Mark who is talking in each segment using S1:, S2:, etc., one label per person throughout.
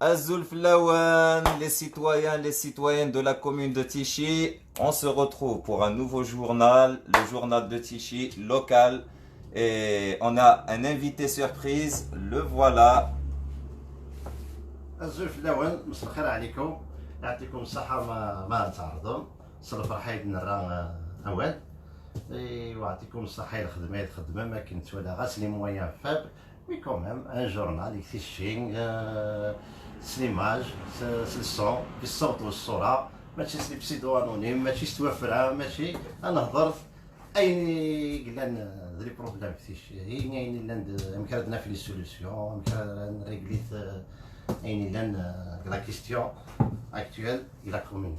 S1: Azul Flawan, les citoyens, les citoyennes de la commune de Tichy, on se retrouve pour un nouveau journal, le journal de Tichy local. Et on a un invité surprise, le voilà.
S2: الزول في الاول مساء الخير عليكم. يعطيكم الصحة ما تعرضون صرف رحيد نرى اوان ويعطيكم الصحة الخدمة ما كنت ولا غاس لي مويان فاب مي كوميم ان جورنال يكتشين سليماج الصون في الصوت والصورة ماشي سلي بسيدو انونيم ماشي ستوفرا ماشي انا هضرت اين قلنا ذري بروبليم كتيش هي يعني لاند مكردنا في لي سوليسيون مكردنا ريغليت يعني la question actuelle de la commune.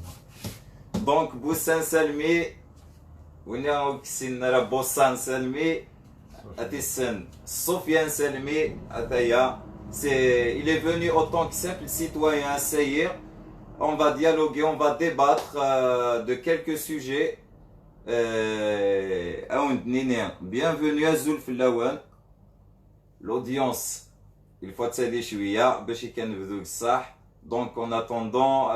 S1: Donc Boussan Salmi, ونيا كسينا بوسان سلمي أتيسن Sofiane Salmi Ataya. Il est venu en tant que simple citoyen Saïr. On va dialoguer, on va débattre de quelques sujets. Bienvenue à Zulf Lawan. L'audience. Il faut t'aider chouïa, donc en attendant,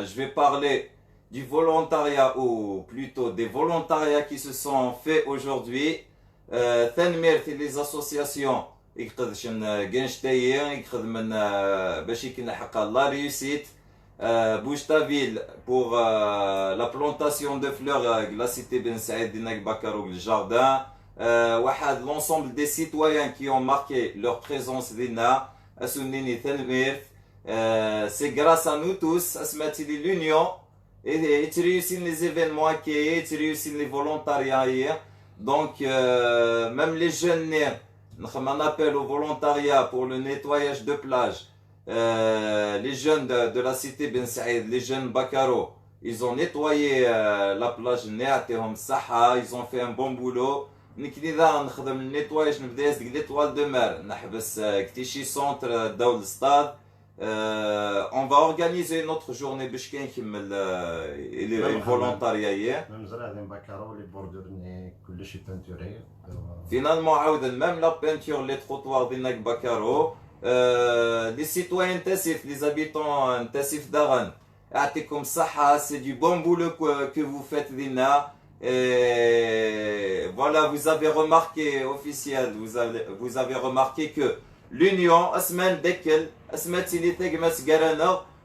S1: je vais parler du volontariat ou plutôt des volontariats qui se sont faits aujourd'hui. Les associations la réussite Bouchtaville pour la plantation de fleurs la cité Ben Saïd Dinak Bakarou le jardin. L'ensemble des citoyens qui ont marqué leur présence d'Ina, c'est grâce à nous tous, à l'union, et réussir les événements qui réussir les volontariats. Donc, même les jeunes, on appelle au volontariat pour le nettoyage de plage. Les jeunes de la cité Ben Saïd, les jeunes Bakaro, ils ont nettoyé la plage, ils ont fait un bon boulot. نكذا نخدم النيتواج نبدا ديك ليطوال دو مار نحبس كتيشي سونتر داول ستاد on va organiser notre journée باش كنكمل الفولونتاريا
S2: مزرعين بكارو لي بوردورني كلشي بانتوري
S1: فينالمون عاودا ميم لا بانتور لي تروطوار ديالنا بكارو لي سيتويان تاسيف لي زابيتون تاسيف داغن يعطيكم الصحة سي دو بون بولو que vous faites ديالنا. Et voilà, vous avez remarqué, officiel, vous avez remarqué que l'union,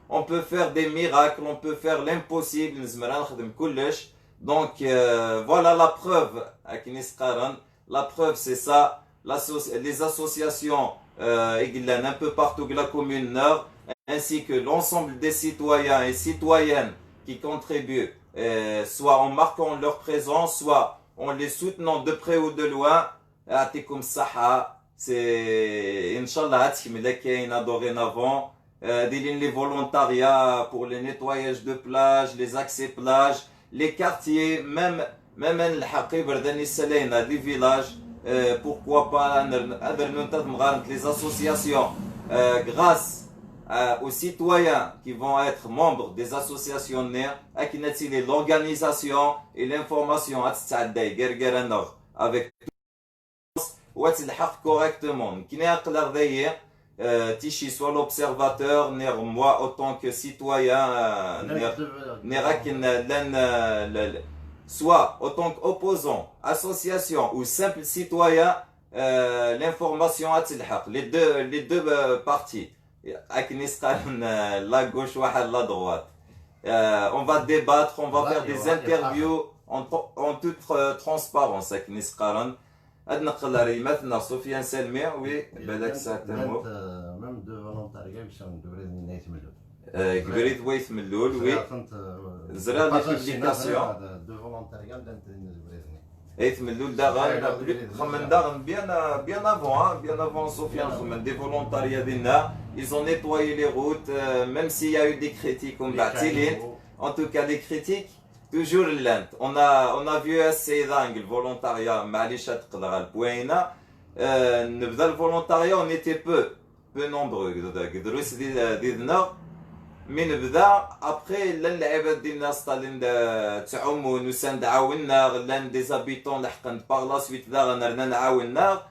S1: on peut faire des miracles, on peut faire l'impossible. Donc voilà la preuve, la preuve c'est ça, les associations un peu partout de la commune nord, ainsi que l'ensemble des citoyens et citoyennes qui contribuent. Soit en marquant leur présence, soit en les soutenant de près ou de loin. C'est Inch'Allah, dorénavant, les volontariats pour les nettoyages de plages, les accès plages, les quartiers, même les villages, pourquoi pas les associations, grâce aux citoyens qui vont être membres des associations l'organisation et l'information avec correctement Tichy soit l'observateur moi autant que citoyen soit autant qu'opposant association ou simple citoyen l'information les deux parties la gauche ou la droite. On va débattre, on va faire des interviews en toute transparence. Sofiane Salmi, oui,
S2: même de volontariat
S1: كبريت ويث ملول وي زرا لي بوبليكاسيون
S2: de volontariat
S1: ايث ملول داغن خمن داغن bien avant Sofiane خمن des volontariats ديالنا ils ont nettoyé les routes même s'il y a eu des critiques en tout cas des critiques toujours lent on a vu assez dingue le volontariat معليش تقدر البوينه نبدا الفولونتاريا on était peu nombreux دروس ديالنا من بدا ابخي اللعيبات ديالنا ستالين تعوموا نساند عاونا لان دي زابيتون لحقا باغ لا سويت دا غنرنا نعاونا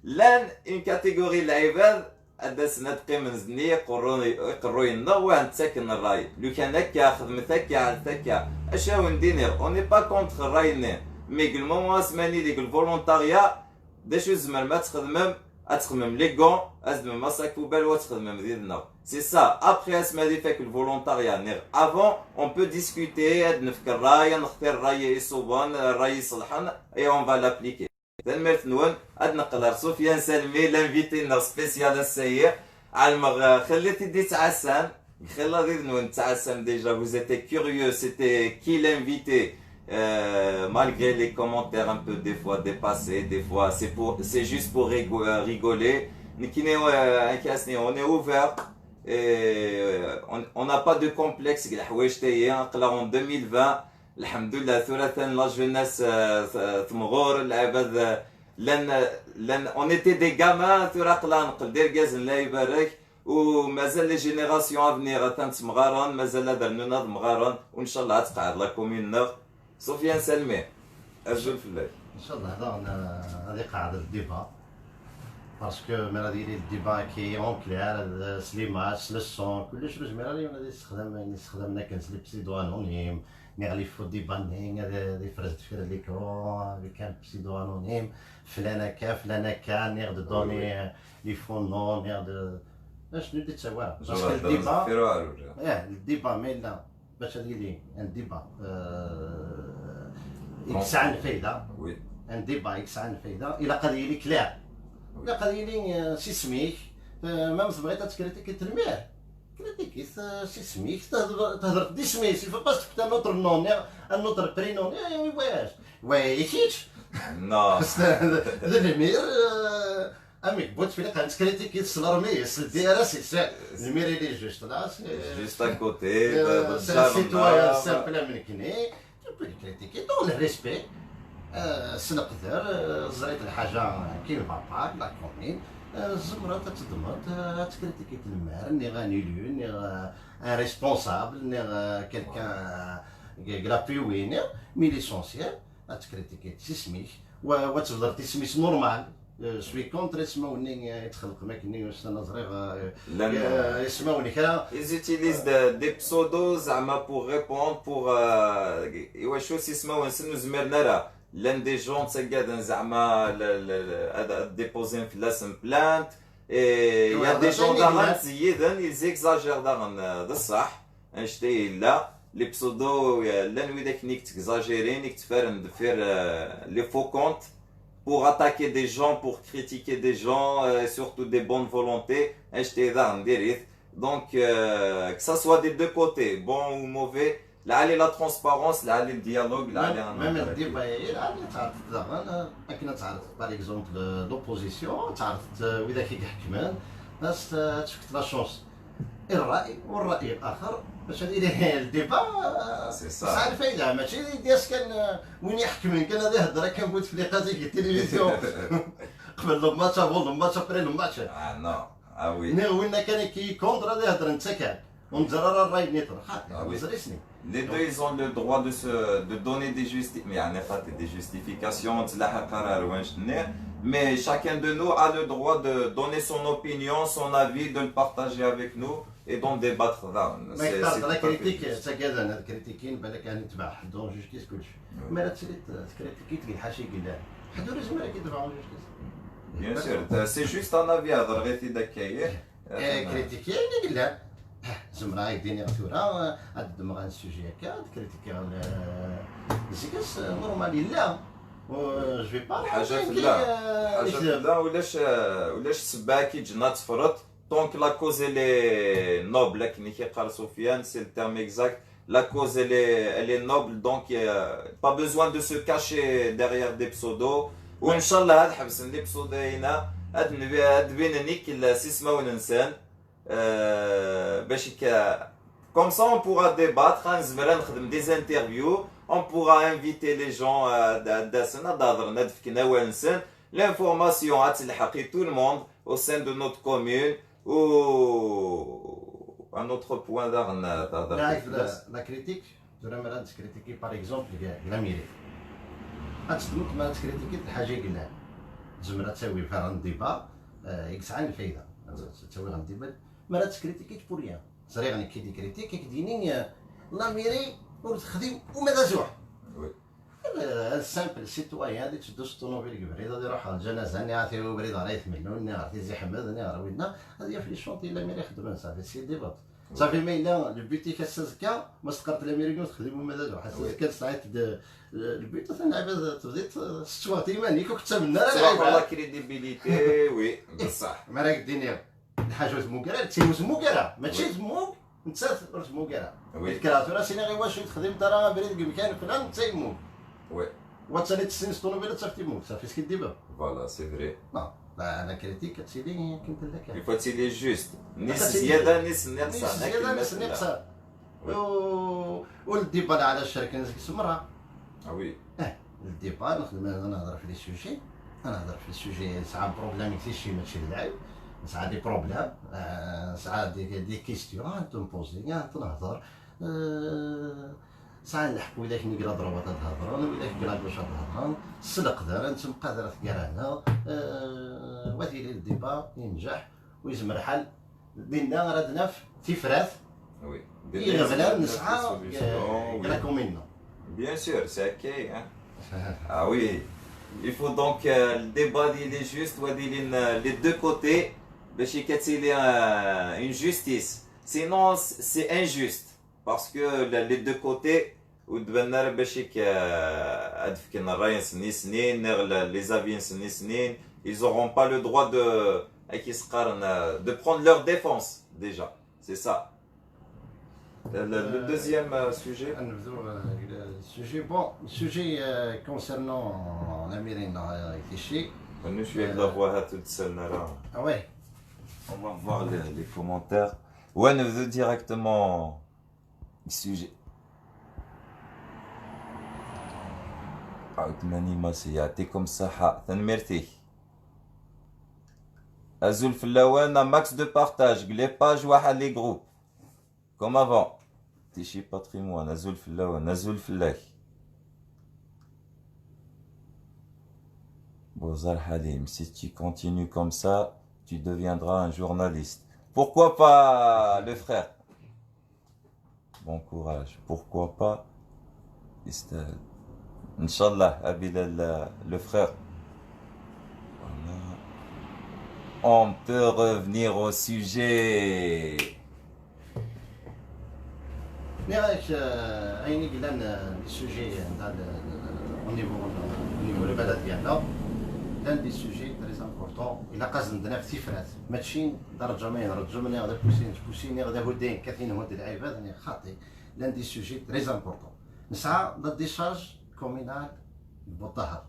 S1: لان اون كاتيجوري لعيبات اداس ندقي من زني يقروا لنا وان تساكن الراي لو كان هكا خدمت هكا اشاو ندير اوني با كونتر الراي مي قل مومون سماني ديك الفولونتاريا داش زعما ما تخمم لي كون ازدم ما ساك بال وتخدم ديالنا سي سا ابخي اسما دي فاك الفولونتاريا نير افون اون بو ديسكوتي هاد نفكر الراي نختار الراي يصوبان الراي يصلحن اي اون فا لابليكي تنمرت نون اد نقدر سفيان سلمي لانفيتي نو سبيسيال السيء على خليتي دي تعسان خلا دي نون تعسان ديجا vous étiez curieux c'était qui l'invité malgré les commentaires un peu des fois dépassés des fois c'est juste pour rigoler on est ouvert et on n'a pas de complexe en 2020 الحمد لله ثلاثا لا جوناس ثمغور العباد لن اون ايتي دي غامان ثراق لا نقل دير كازن لا يبارك ومازال لي جينيراسيون افنيغ تنتمغارن مازال هذا نوض مغارن وان شاء الله تقعد لا كومين سفيان سلمي ارجو الفلاح
S2: ان شاء الله هذه قاعده الديبا باسكو مالا ديالي الديبا كي اون كلير سليماس لو سون كلش باش مالا اللي يستخدمنا كنسلي بسيدوانونيم نغلي فو ديبانينغ دي فرزت في الميكرو اللي كان بسيدو انونيم فلانه كان نغ دو دوني لي فون نون نغ دو شنو بديت تسوى باسكو الديبا الديبا ميلا باش هادي ان ديبا اكس عن فايده وي ان ديبا اكس عن فايده الا قضيه لي كلير الا قضيه لي سي سميك مام بغيت تكريتيكي تلميع كريتيكي سي سميك تهضر دي سميك سي فو باس تكتا نوتر نون نوتر برينون واي كيتش
S1: نو
S2: المير اميك بوت فيك كانت كريتيكي السلارمي سلدي راسي المير اللي جوست لا
S1: جوست ا كوتي
S2: سيتويان سامبل من كني تبي كريتيكي دون ريسبي سنقدر زريت الحاجه كيما باك لا كومين الزمرة تتضمر تكريتيكي المار ني غانيلو ني ان ريسبونسابل ني كيلكان غرابيوي مي ليسونسيال تكريتيكي تسميك وتفضل تسميس نورمال سوي كونتر يسموني يتخلق ماكني واش انا صغير يسموني كذا
S1: ils utilisent des pseudos زعما pour répondre pour واش يسموا نسنو زمرنا راه l'un des gens تسقاد زعما déposer في لاسم بلانت et il y a des gens داغن زيدن ils exagèrent داغن ده الصح انشتي لا لي بسودو لان ويداك نيك تكزاجيري نيك تفرن دفير لي فو كونت pour attaquer des gens pour critiquer des gens surtout des bonnes volontés انشتي داغن ديريت donc que ça soit des deux côtés bon ou mauvais لعلي لا ترونسبارونس لعلي الديالوج لعلي
S2: ميم الديبا لعلي تعرف دابا كنا تعرف باغ اكزومبل لوبوزيسيون تعرف واذا كيحكمان الناس تفكت لا شونس الراي والراي الاخر باش هذه الديبا صح الفايده ماشي دياس كان وين يحكمن كان هذا يهضر كان قلت في ليقاتي في التلفزيون قبل لو ماتش افون لو ماتش ابري لو ماتش
S1: نو وي
S2: وين كان كي كونتر هذا يهضر انت كان ونجرر الراي نيتر زريسني
S1: Les deux, ils ont le droit de donner des justifications, mais chacun de nous a le droit de donner son opinion, son avis, de le partager avec nous et d'en débattre.
S2: ما يقدر لا كريتيك تاكاد انا كريتيكين بالك كان يتبع حدو جوج كيس كلشي ما لا تكريتيكي تقول حاشي قال حدو لازم راه كيتبعوا جوج كيس
S1: Bien sûr, c'est juste un avis à غير داكاير
S2: كريتيكي اللي قال زمرا يديني غثورة هاد دمغ السوجي هكا كريتيكي زيكاس نورمال لا و جو با
S1: حاجه لا ولاش سبا كي جنا تفرط دونك لا كوز لي نوبل كني كيقال سفيان سي التيرم اكزاكت la cause elle est noble donc pas besoin de se cacher derrière des pseudos وان شاء الله هاد حبس لي بسوداينا هاد بينني كي سيسماو الانسان باش comme ça on pourra débattre نزمر نخدم des interviews on pourra inviter les gens داسنا دهضرنا دفكنا وانسان l'information غتلحقي tout le monde au sein de notre commune ou un autre point d'arna
S2: la critique زعما مرات تكريتيكي باغ اكزومبل كاع ميري غتخدم ما تكريتيكي حاجه قلنا زعما تساوي فيها ديبا اكس عن الفايده تسوي غندي بال مرات تكريتيكيت بور ريان صري غني كي دي كريتيك كيديني لا ميري وتخدم وما زوح السامبل سيتوايان اللي تدوز الطوموبيل كبريد غادي يروح الجنازه ني عرفتي هو بريد راه يثمنون ني عرفتي زي حماد ني راه وينا هذه في الشونتي لا ميري خدمه صافي سي ديباط صافي ما الا البيتي كاسازكا ما استقرت لا ميري تخدم وما زوح حتى كان ساعات البيت تنلعب تبديت ستواتي مانيك وكنت منا راه
S1: صراحه والله كريديبيليتي وي بصح
S2: ما راك ديني الحاجه تموكره تيمو تموكره ماشي تموك انت تموكره الكراتوره سيني غير واش تخدم ترى بريد بامكان فلان تيموك
S1: وي
S2: واتسالي تسين طوموبيل تصافي تيموك صافي سكي ديبا
S1: فوالا سي فري
S2: نو انا كريتيك تسيدي كنت لك
S1: il faut تيلي جوست نيس زياده نيس ناقصه
S2: زياده نيس ناقصه والديبا على الشركه كيسمرها
S1: وي
S2: الديبا نخدم انا نهضر في لي سوجي انا نهضر في السوجي ساعات بروبليم كيشي ماشي اللعب ساعات دي بروبليم ساعات دي كيستيون تنبوزي تنهضر ساعات نحكوا الا كني قرا ضربات تهضرون ولا قرا باش تهضرون الصدق دار انت قادره تقرانا وهذه الديبا ينجح ويزمر حل دينا ردنا في تفراث
S1: وي
S2: يغفلا نسعى كراكم منا
S1: bien sûr c'est ok hein ah oui il faut donc le débat il est juste les deux côtés باش يكتسيلي une justice sinon c'est injuste parce que les deux côtés ودبنا باش هاد كاين الراي سنين سنين les avis سنين سنين ils auront pas le droit de prendre leur défense déjà c'est ça le deuxième sujet
S2: le sujet concernant l'Amérique Clichy
S1: nous je vais la voir toute seule là
S2: ah ouais
S1: on va voir les commentaires ouais nous veut directement le sujet عاودماني ماسي يعطيكم الصحة تنمرتي أزول في اللوانة ماكس دو بارتاج لي باج واحد لي جروب كوم افون تيشي باتريموان أزول في اللوانة أزول في الله Bozar Halim, si tu continues comme ça, tu deviendras un journaliste. Pourquoi pas le frère? Bon courage. Pourquoi pas Inch'Allah, Abil le frère. Voilà. On peut revenir au sujet.
S2: نراك عيني قلنا السوجي نتاع نيفو البلد ديالنا كان دي سوجي تري امبورطون الا قاز عندنا في تفرات ماشي درجه ما ينرجو مني غدا بوسيني غدا هودين كاثين هود العباد راني خاطي لان دي سوجي تري امبورطون نسعى لا ديشارج كومينال بوطهر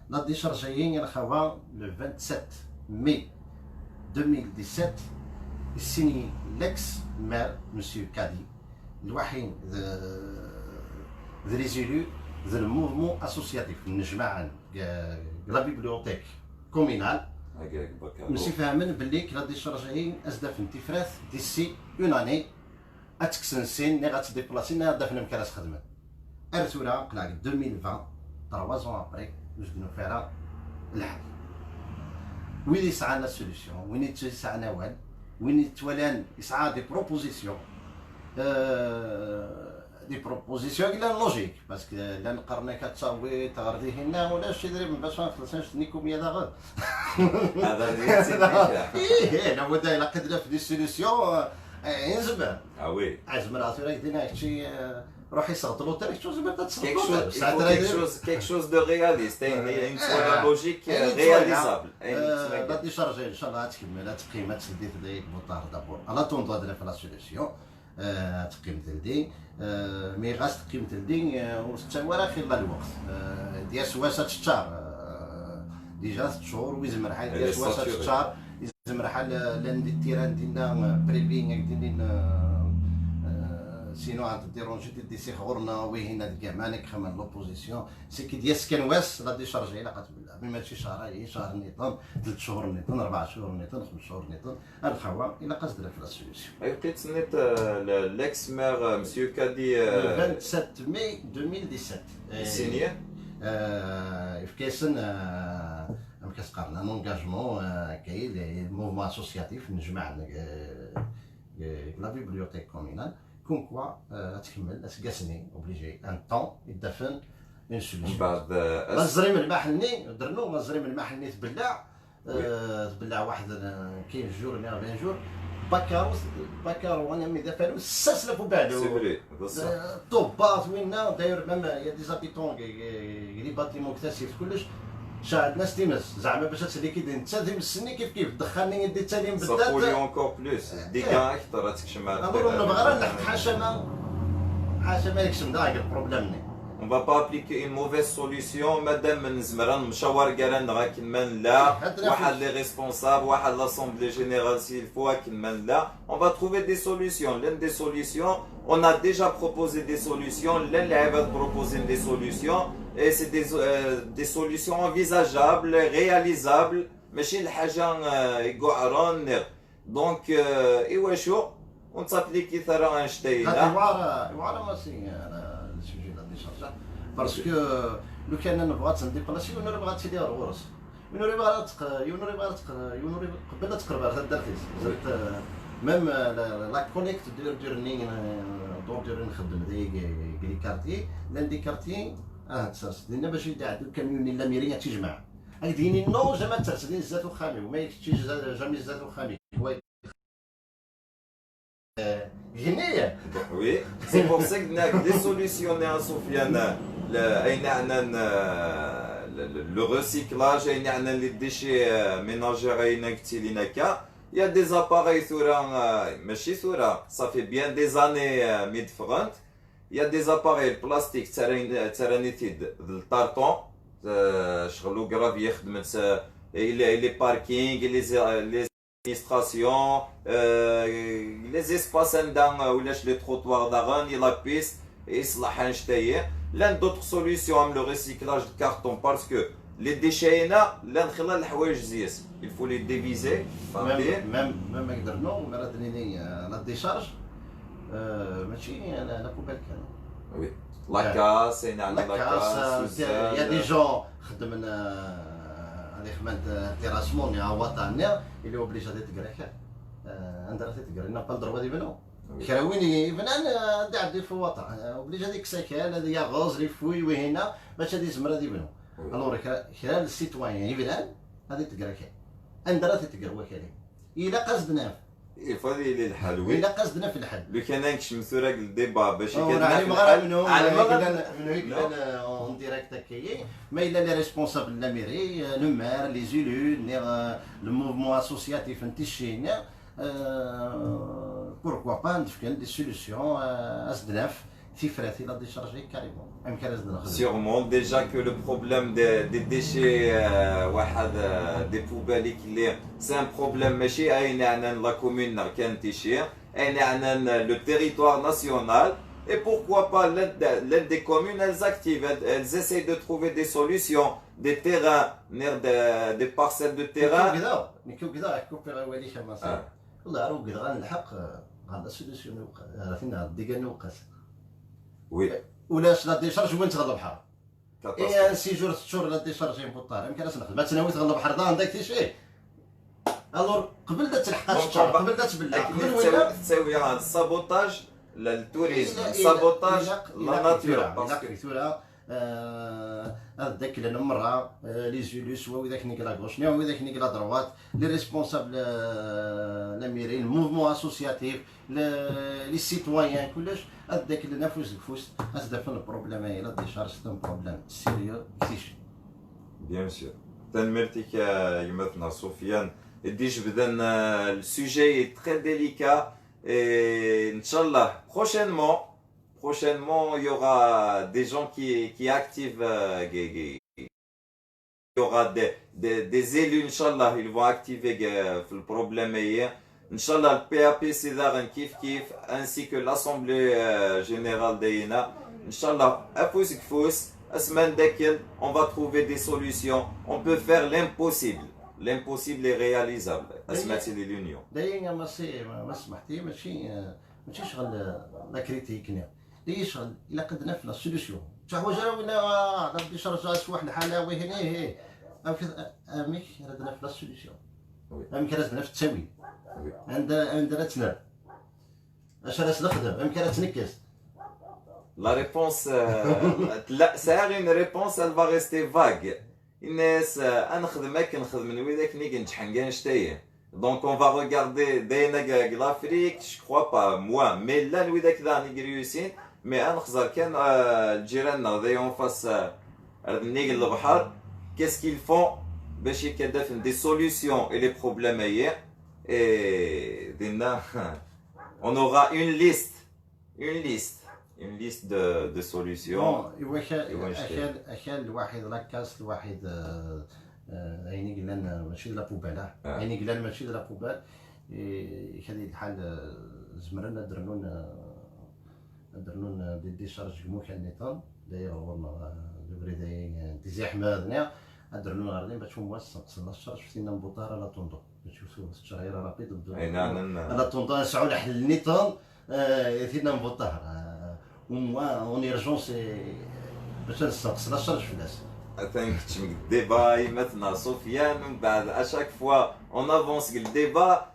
S2: لا ديشارج جايين الخوا لو 27 مي 2017 السيني ليكس مير مسيو كادي الوحيد ذا ليزيلو ذا الموفمون اسوسياتيف الجماعه لا بيبليوتيك كومينال ماشي فاهمين باللي كلا ديشارجين ازداف انتفراث ديسي اون اني اتكسنسين ني غاتديبلاسي ني غادا في المكراس خدمه ارثولا قلع 2020 3 زون ابري وجدنا فيها الحل وين يسعى لنا سوليسيون وين يسعى نوال وين يتولان يسعى دي بروبوزيسيون دي بروبوزيسيون كلا لوجيك باسكو لا نقرنا كتصاوي تغردي هنا ولا شي دريب باش ما نخلصناش نيكم يا غير
S1: هذا
S2: ايه لابد الا قدنا في دي سوليسيون ينزبر
S1: اه وي
S2: عزم راسو راه دينا هادشي روح يصغطلو تاع شو زعما
S1: quelque chose de réaliste une logique réalisable
S2: لا ديشارجي ان شاء الله تكمل تقييمات سديت ديك بوطار دابور على طون هذا في لا سوليسيون تقييم تلدين مي غاس تقييم تلدين وستوارا خير الوقت ديال سواسات الشهر ديجا 6 شهور ويزمر حال ديال سواسات الشهر يزمر حال لان دي التيران ديالنا بريبين ديالنا سينو عند ديرونجي دي سي خورنا وهنا كاع مانك خمن لوبوزيسيون سي كي ديال سكان واس لا ديشارجي الا قتبلا مي ماشي شهر شهر نيطون 3 شهور نيطون 4 شهور نيطون 5 شهور نيطون الخوا الا قصد في لا سوليسيون
S1: لقيت نيت l'ex maire monsieur Kadi
S2: 27 ماي 2017
S1: سينيه
S2: في كاسن كتقارن ان انجاجمون كاين موفمون اسوسياتيف نجمع لا بيبليوتيك كومينال كون كوا تكمل تقاسني اوبليجي ان طون يدفن اون
S1: من
S2: سوليسيون.
S1: بعد
S2: الزريم المحلي درنو الزريم المحلي تبلع واحد كاين جور ولا 20 جور باكارو انا مي دافعوا 6000 وبعدو
S1: سي فري بصح
S2: طوبات وينا داير ميم يا دي زابيتون لي باتيمون كتاسيت كلش شاهد ناس تيمس زعما باش تسالي كي داير انت تيمسني كيف دخلني يدي تالي من
S1: صافولي
S2: بدات
S1: اونكور بلوس ديكا اكثر تكشم على
S2: نقولوا نبغى راه نحت حاشا ما يكشم داك البروبليم.
S1: On va pas appliquer une mauvaise solution madame نزمرا مشاور قالن غا كنمان لا واحد les responsables واحد l'assemblée générale s'il faut كنمان لا on va trouver des solutions l'une des solutions on a déjà proposé des solutions l'un va proposer des solutions et c'est des solutions envisageables réalisables ماشي الحاجه يقعرون donc ايوا شو on s'applique ثرا اينشتاين
S2: وعلى ماشي السوجي اللي شرجع باسكو لو كان نبغى تنديبلاسي ونوري بغات تيدير غورس يونوري قبل تقرب على درتيس زرت ميم لا كونيكت ديرني دور نخدم دي كارتي لان دي كارتي تسرس دينا باش يدعدو كاميوني لاميريا تيجمع هاك ديني نو جامع تسرس دين الزات وخامي وما يكتيش جامي الزات وخامي جنيه.
S1: Oui, c'est pour ça que nous des solutions à Sofiane, le recyclage, les déchets ménagers, il y a des appareils ça fait bien des années différentes. Il y a des appareils plastiques, de carton, les parkings, les administration, les espaces ou les trottoirs d'Aran, la piste, et l'un d'autres solutions, le recyclage de carton, parce que les déchets, il faut les diviser.
S2: Même la décharge, la poubelle.
S1: Oui, la casse, il
S2: y a des gens qui اللي خدمت تيراسمون يا وطنيا اللي اوبليجا تقرا عندها تقرا نابال ضربه دي بنو كراويني بنان دي في الوطن اوبليجا ديك ساكال هذا يا غوز لي فوي وهنا باش هذه زمره دي بنو الوغ خلال السيتوان يبنان هذه تقرا كان عندها تقرا وكالي الا قصدنا
S1: فهذه الحلوين
S2: الا قصدنا في الحل
S1: لو كان نكش مثورا الديبا باش
S2: على المغرب منهم على اون ديريكت هكايا ما الا لي ريسبونسابل لا ميري لو مير لي زيلو لو موفمون اسوسياتيف نتيشينا بوركوا با نفكن دي سوليسيون اسدناف tifrati la décharger carrément.
S1: Sûrement, déjà que le problème des déchets, des poubelles, c'est un problème, mais la commune le territoire national. Et pourquoi pas l'aide des communes, elles activent, elles essayent de trouver des solutions, des terrains, des parcelles de terrain. Oui.
S2: ولاش لا ديشارج وين تغلب البحر اي سيجور 6 شهور لا ديشارج يمبوطار يمكن نخدم ما تناوي تغلب البحر دا عندك شيء الور قبل دا تلحق الشهر قبل دا تبلع قبل ولا
S1: تسوي هذا السابوتاج للتوريزم سابوتاج لا ناتور هذاك اللي مرة لي زولوس هو ذاك نيكلا غوش نيو ذاك نيكلا دروات لي ريسبونسابل لا ميري الموفمون اسوسياتيف لي سيتويان كلش هذاك اللي نفوس كفوس هذا فين البروبليم هي لا ديشارج سي ان بروبليم سيريو كثير بيان سور تنمرتك يمثلنا سفيان ديش بدن السوجي تري ديليكا Inch'Allah, prochainement, il y aura des gens qui activent, il y aura des élus, Inch'Allah, ils vont activer le problème. Inch'Allah, le PAP, c'est un kif kif, ainsi que l'Assemblée Générale d'Aïna. Inch'Allah, on va trouver des solutions, on peut faire l'impossible. L'impossible est réalisable. اسمعتي لي لونيون
S2: دايما ما سمحتي ماشي شغل لا كريتيكنا دايما شغل الا قدنا في لا سوليسيون حتى حوايج ولا غادي شرجات في واحد الحاله وهنا اميك ردنا في لا سوليسيون
S1: وي.
S2: اميك ردنا في التسوي
S1: وي.
S2: عندنا تنام اش راس نخدم اميك راه تنكس.
S1: La réponse, c'est une réponse, elle va rester vague. الناس نخدمك نخدم من ويداك نيك نجحن كاع نشتيه. Donc on va regarder داينا l'Afrique, je crois pas moi, mais là ويداك ذا نيك ريوسين, mais نخزر كان الجيران ذايون فاس نيك البحر, qu'est-ce qu'ils font باش يكدفن des solutions et les problèmes هي et دينا on aura une liste de solutions.
S2: كان الواحد لاكاس الواحد عيني قلنا ماشي لا بوبال عيني قلنا ماشي لا بوبال هذه الحال زمرنا درنون دي شارج مو كان نيطان داير والله بريدي دي احمد درنون غادي باش هما صلنا الشارج فينا مبوطاره لا طوندو نشوفوا الشهيره رابيد
S1: اي نعم
S2: لا طوندو نسعوا لحل النيطان فينا مبوطاره اون ايرجونس باش نسقسنا الشرج في الناس.
S1: ثانك تشمك الديبا مثلا سفيان ومن بعد اشاك فوا اون افونس الديبا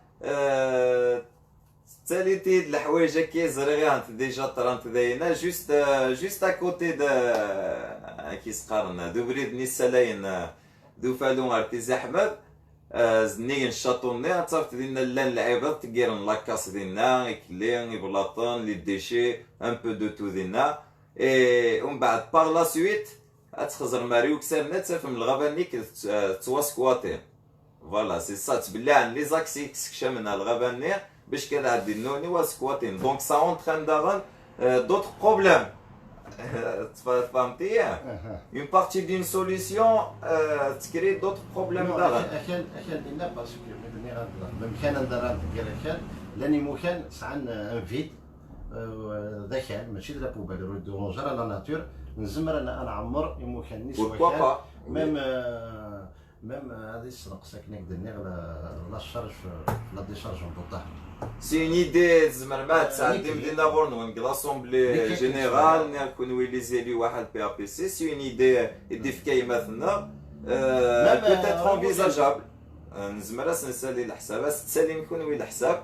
S1: تاليتي الحوايج كي زريغان ديجا طرانت داينا جوست ا كوتي د كي سقارنا دو بريد ني سلاين دو فالون ارتيز احمد زني الشاطوني صافت دينا لان العباد تقيرن لاكاس دينا يكلين يبلاطون لي ديشي ان بو دو تو دينا اي ومن بعد باغ لا سويت تخزر ماريو كسرنا تفهم الغابانيك توا سكواتي فوالا سي سا تبلع عن لي زاكسيكس كشمنا الغاباني باش كان عندي نوني وسكواتين دونك سا اونترين داغن دوطر بروبليم فهمتي اون بارتي دون سوليسيون تكري دوطر بروبليم داغن
S2: اكل لنا باسكو ملي غنهضر ممكن ندير ديال اكل لاني ممكن سعان ان فيد ذاك ماشي لا بوبال رودونجر لا ناتور نزمر انا نعمر يمكن نسوي ميم هذه السرق ساكنه كدني لا الشرج لا ديشارج نبوطها.
S1: سي اون ايدي زمرمات ساعدي مدينا غورنون لاسومبلي جينيرال نكونوا لي زيلي واحد بي ا بي سي اون ايدي يدي في كايماتنا بوتيتر انفيزاجابل نزمر نسالي الحساب تسالي نكونوا الحساب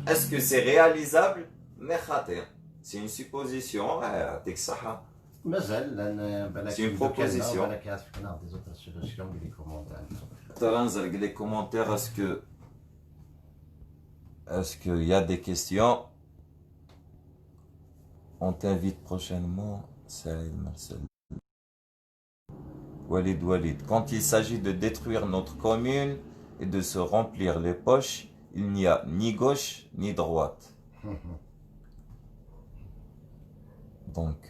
S1: اسكو سي رياليزابل مي خاطر سي اون سيبوزيسيون يعطيك الصحه
S2: مازال لان بالك
S1: سي اون بروبوزيسيون
S2: بالك عاد فينا دي زوتر سوليسيون لي كومونتير
S1: ترى نزرق لي كومونتير est-ce qu'il y a des questions? On t'invite prochainement, Saïd Marcel. Walid, quand il s'agit de détruire notre commune et de se remplir les poches, il n'y a ni gauche ni droite. Donc,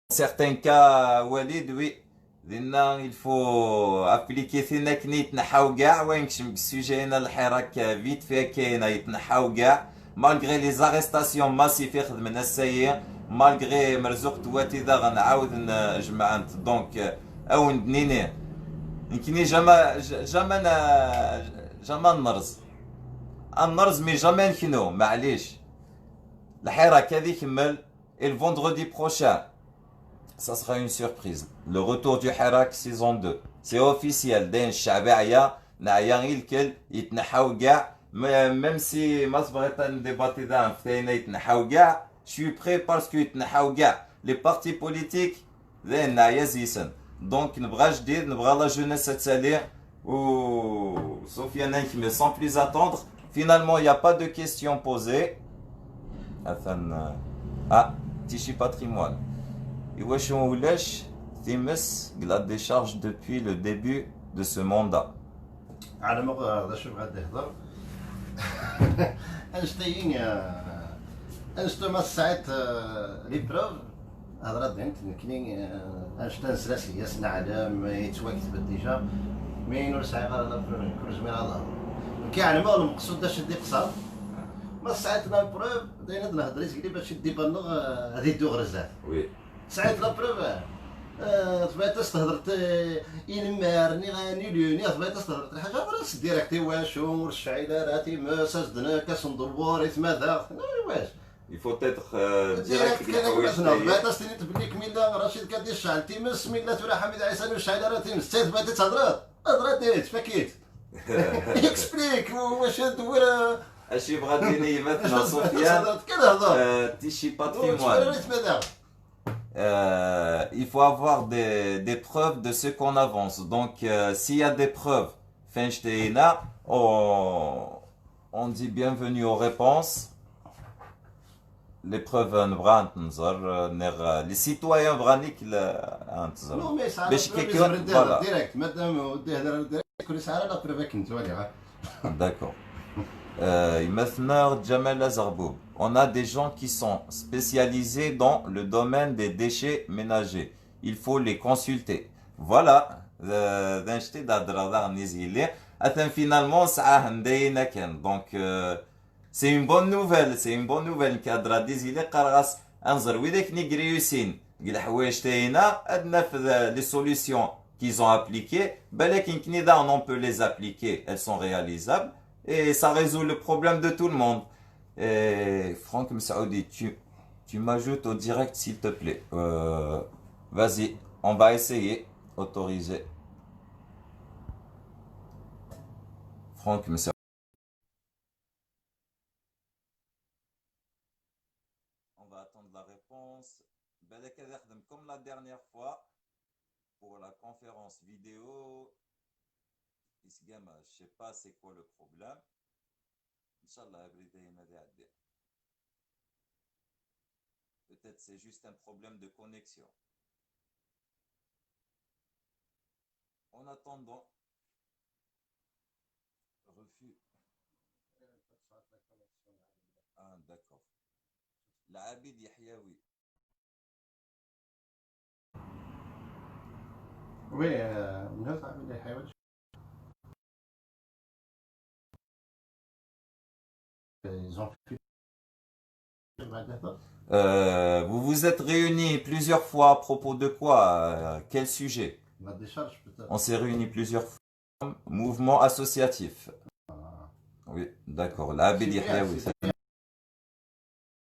S1: dans certains cas, Walid, oui, il faut appliquer فينا كني يتنحاو كاع وين كشم السوجي هنا الحراك فيت فيها كاينه يتنحاو كاع مالغري لي زاريستاسيون ماسيف يخدمنا السيء مالغري مرزوق تواتي ذا غنعاود نجمع انت دونك او ندنيني يمكنني جاما النرز مي جاما نكنو معليش الحراك هذي كمل الفوندردي بروشان. Ça sera une surprise. Le retour du Hirak saison 2. C'est officiel. دين الشعب نعيا غير الكل يتنحاو كاع même si ما صبغيت نديباتي ذا فتاينا يتنحاو كاع je suis prêt parce que يتنحاو كاع les partis politiques ذين نعيا زيسن دونك نبغى جديد نبغى لا جونيس تسالي و Sofiane mais sans plus attendre finalement il n'y a pas de questions posées Tichy patrimoine واش ولاش تيمس la décharge depuis le début de ce mandat.
S2: على ما غادا شوف غادي يهضر انشتاين ما ساعات لي بروف هضرات بنت كني انشتان سلاسي ياسنا علام يتواكتب ديجا مين ساعه غادا كل زمان هذا كاع ما المقصود داش دي قصار ما ساعات لا بروف داينا نهضر يسقلي باش يدي بالغ هذه دو غرزات
S1: وي
S2: ساعات لا بروف تبغي تستهدر ينمرني غانيلوني تبغي تستهدر حاجه راس ديريكتي واش ورش عيلاتي ما سدنا كاس ندور يتماذا واش
S1: Il faut être
S2: ديريكت
S1: direct.
S2: كان مثلا بعدا ستنيت بلي كميلا رشيد كدير الشعل تيمس ميلا تورا حميد عيسى الشعل راه تيمس تيت بعدا تهضرات ديت فكيت اكسبليك واش دور
S1: اش يبغى ديني مثلا
S2: اش
S1: سفيان
S2: هضرت كذا هضر
S1: تيشي
S2: تفررت
S1: patrimoine.
S2: ماذا
S1: Il faut avoir des preuves de ce qu'on avance. Donc, s'il y a des preuves, Feinsteina, on dit bienvenue aux réponses. Les preuves, les citoyens vraniques,
S2: نو مي ساعه
S1: باش كيكون فوالا.
S2: ديريكت مادام ودي هضر ديريكت كل ساعه لا بروفا كنت ولي
S1: D'accord. Maintenant, Jamal Azarboub. On a des gens qui sont spécialisés dans le domaine des déchets ménagers. Il faut les consulter. Voilà. Finalement, ça a un donc c'est une bonne nouvelle. C'est une bonne nouvelle. Cadre désilé قرغاس انظر ويدك نيغريوسين قال حوايج تاينا ادنا في les solutions qu'ils ont appliquées. Balakin knida on peut les appliquer. Elles sont réalisables. Et ça résout le problème de tout le monde. Et Franck Msaoudi, tu m'ajoutes au direct s'il te plaît. Vas-y, on va essayer. Autoriser. Franck Msaoudi. On va attendre la réponse. Comme la dernière fois, pour la conférence vidéo. Isgama, je sais pas c'est quoi le problème. Inch'Allah, peut-être c'est juste un problème de connexion. En attendant, refus. Ah, d'accord. La Abid Yahyaoui.
S2: وي الناس عاملين حيوان
S1: Vous vous êtes réunis plusieurs fois à propos de quoi? Quel sujet? On s'est réunis plusieurs fois. Mouvement associatif. Oui, d'accord. La Abid Yahyaoui.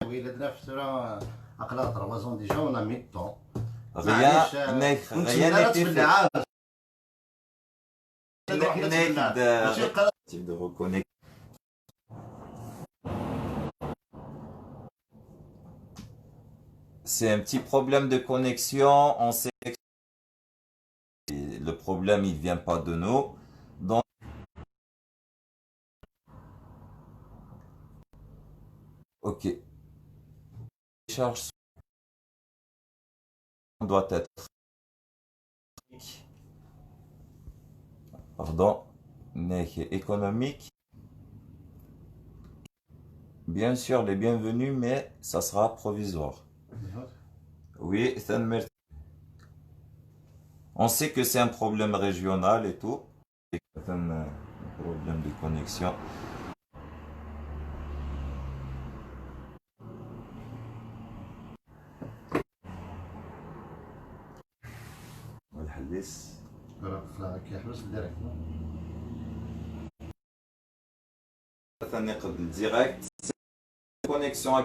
S2: Oui, le draft sera à 3 ans déjà, on a mis le temps.
S1: Rien n'est fait. Type de reconnexion. C'est un petit problème de connexion. On sait que le problème il vient pas de nous. Donc ok. Charge doit être pardon économique. Bien sûr les bienvenus mais ça sera provisoire. Oui, on sait que c'est un problème régional et tout. C'est un problème de connexion. والحديث
S2: كيحبس الديريكت
S1: direct, connexion